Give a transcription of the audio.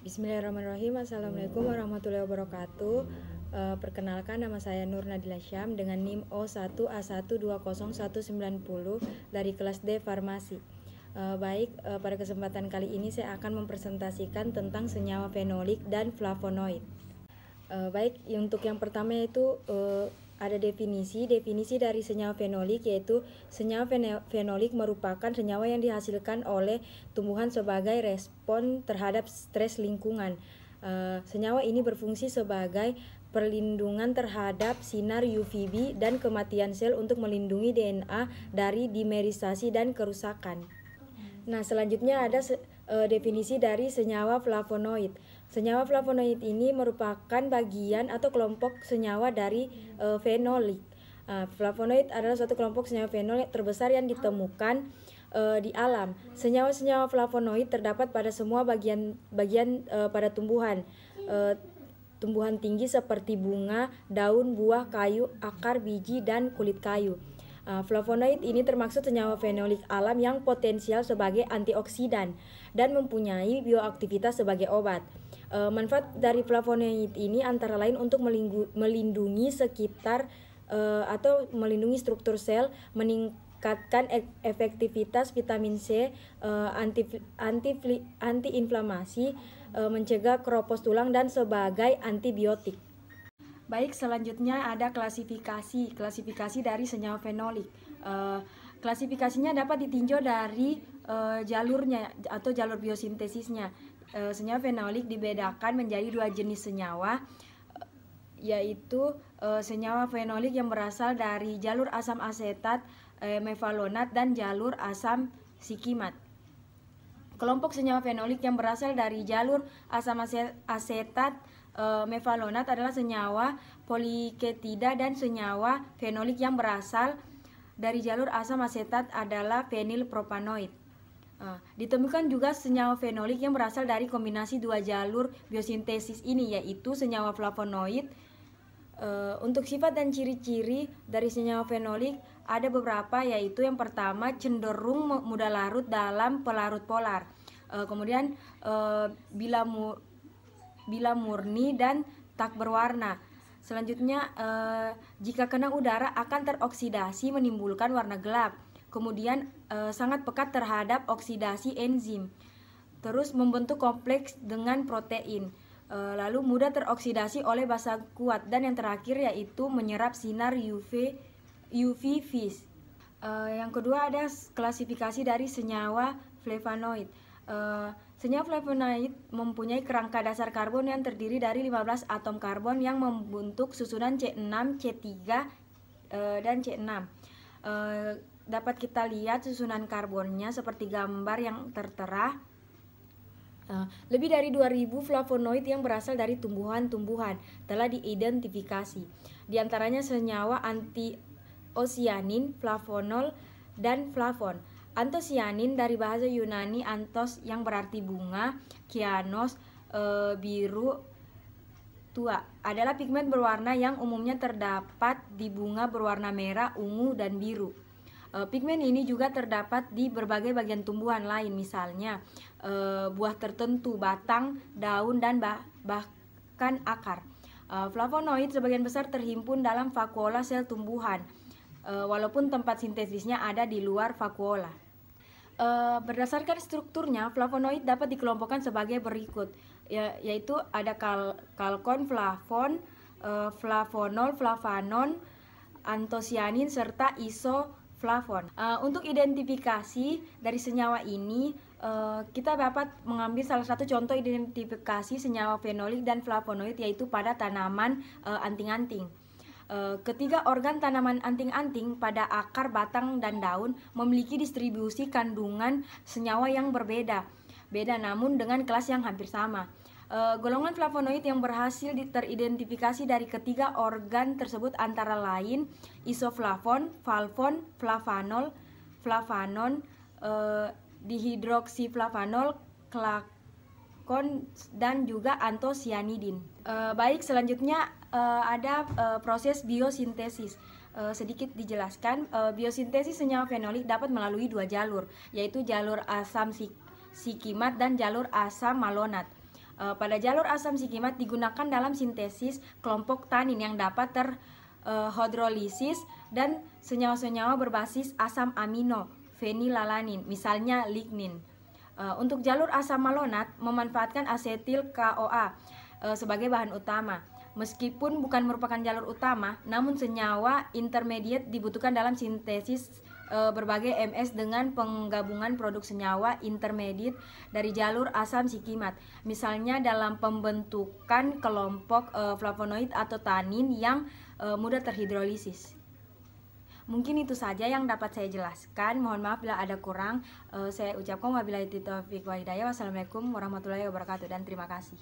Bismillahirrahmanirrahim. Assalamualaikum warahmatullahi wabarakatuh. Perkenalkan, nama saya Nur Nadila Syam dengan NIM O1A1201190 dari kelas D Farmasi. Pada kesempatan kali ini saya akan mempresentasikan tentang senyawa fenolik dan flavonoid. Untuk yang pertama yaitu ada definisi dari senyawa fenolik, yaitu senyawa fenolik merupakan senyawa yang dihasilkan oleh tumbuhan sebagai respon terhadap stres lingkungan. Senyawa ini berfungsi sebagai perlindungan terhadap sinar UVB dan kematian sel untuk melindungi DNA dari dimerisasi dan kerusakan. Nah, selanjutnya ada definisi dari senyawa flavonoid. Senyawa flavonoid ini merupakan bagian atau kelompok senyawa dari fenolik. Flavonoid adalah suatu kelompok senyawa fenol terbesar yang ditemukan di alam. Senyawa-senyawa flavonoid terdapat pada semua bagian pada tumbuhan. Tumbuhan tinggi seperti bunga, daun, buah, kayu, akar, biji, dan kulit kayu. Flavonoid ini termasuk senyawa fenolik alam yang potensial sebagai antioksidan dan mempunyai bioaktivitas sebagai obat. Manfaat dari flavonoid ini antara lain untuk melindungi sekitar atau melindungi struktur sel, meningkatkan efektivitas vitamin C, antiinflamasi, mencegah keropos tulang, dan sebagai antibiotik. Selanjutnya ada klasifikasi dari senyawa fenolik. Klasifikasinya dapat ditinjau dari jalurnya atau jalur biosintesisnya. Senyawa fenolik dibedakan menjadi dua jenis senyawa, yaitu senyawa fenolik yang berasal dari jalur asam asetat mevalonat dan jalur asam sikimat. Kelompok senyawa fenolik yang berasal dari jalur asam asetat mevalonat adalah senyawa poliketida, dan senyawa fenolik yang berasal dari jalur asam asetat adalah fenilpropanoid. Ditemukan juga senyawa fenolik yang berasal dari kombinasi dua jalur biosintesis ini, yaitu senyawa flavonoid. Untuk sifat dan ciri-ciri dari senyawa fenolik ada beberapa, yaitu yang pertama cenderung mudah larut dalam pelarut polar. Kemudian bila murni dan tak berwarna. Selanjutnya jika kena udara akan teroksidasi menimbulkan warna gelap. Kemudian sangat pekat terhadap oksidasi enzim. Terus membentuk kompleks dengan protein. Lalu mudah teroksidasi oleh basa kuat, dan yang terakhir yaitu menyerap sinar UV-vis. Yang kedua ada klasifikasi dari senyawa flavonoid. Senyawa flavonoid mempunyai kerangka dasar karbon yang terdiri dari 15 atom karbon yang membentuk susunan C6, C3, dan C6. Dapat kita lihat susunan karbonnya seperti gambar yang tertera. Lebih dari 2000 flavonoid yang berasal dari tumbuhan-tumbuhan telah diidentifikasi. Di antaranya senyawa antosianin, flavonol, dan flavon. Antosianin dari bahasa Yunani anthos yang berarti bunga, kyanos biru tua, adalah pigmen berwarna yang umumnya terdapat di bunga berwarna merah, ungu, dan biru. Pigmen ini juga terdapat di berbagai bagian tumbuhan lain, misalnya buah tertentu, batang, daun, dan bahkan akar. Flavonoid sebagian besar terhimpun dalam vakuola sel tumbuhan, walaupun tempat sintesisnya ada di luar vakuola. Berdasarkan strukturnya, flavonoid dapat dikelompokkan sebagai berikut, yaitu ada kalkon, flavon, flavonol, flavanon, antosianin, serta isoflavon. Untuk identifikasi dari senyawa ini, kita dapat mengambil salah satu contoh identifikasi senyawa fenolik dan flavonoid, yaitu pada tanaman anting-anting. Ketiga organ tanaman anting-anting pada akar, batang, dan daun memiliki distribusi kandungan senyawa yang berbeda namun dengan kelas yang hampir sama. Golongan flavonoid yang berhasil teridentifikasi dari ketiga organ tersebut antara lain isoflavon, valvon, flavanol, flavanon, dihidroksiflavanol, klakon, dan juga antosianidin. Selanjutnya ada proses biosintesis. Sedikit dijelaskan, biosintesis senyawa fenolik dapat melalui dua jalur, yaitu jalur asam sikimat dan jalur asam malonat. Pada jalur asam sikimat digunakan dalam sintesis kelompok tanin yang dapat terhidrolisis dan senyawa-senyawa berbasis asam amino fenilalanin, misalnya lignin. Untuk jalur asam malonat memanfaatkan asetil CoA sebagai bahan utama. Meskipun bukan merupakan jalur utama, namun senyawa intermediate dibutuhkan dalam sintesis berbagai MS dengan penggabungan produk senyawa intermediate dari jalur asam sikimat. Misalnya dalam pembentukan kelompok flavonoid atau tanin yang mudah terhidrolisis. Mungkin itu saja yang dapat saya jelaskan. Mohon maaf bila ada kurang. Saya ucapkan wabillahi taufiq wal hidayah. Wassalamualaikum warahmatullahi wabarakatuh dan terima kasih.